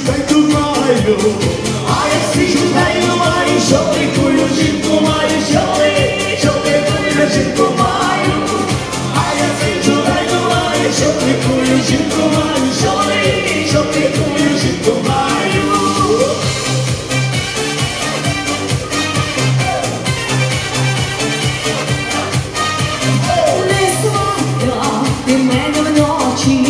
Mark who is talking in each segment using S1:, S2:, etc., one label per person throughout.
S1: та й думаю, а я сиджу та й думаю, що прикую жінку маю, що прикую жінку маю, а я сиджу та й думаю, що прикую жінку маю, що прикую жінку маю.
S2: Не слава ти мене вночі,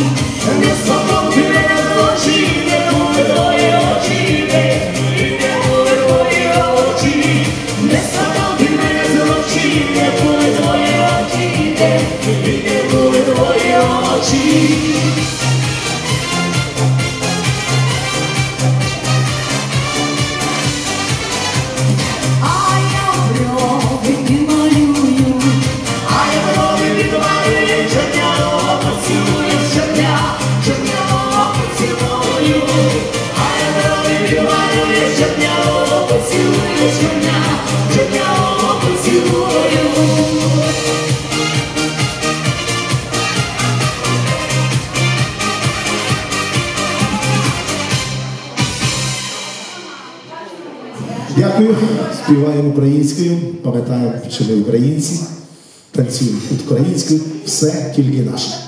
S1: Не слава ти мене вночі, не були твої очі, не були твої очі. Не слава ти мене вночі, не були твої очі, не були твої очі.
S2: а я брови підмалюю,
S1: А я брови підмалюю, чорнявого поцілую, чорнявого поцілую. А я брови підмалюю, чорнявого поцілую, чорнявого поцілую.
S3: Дякую. Співаємо українською. Пам'ятаємо, що ми українці. Танцюємо українською. Все тільки наше.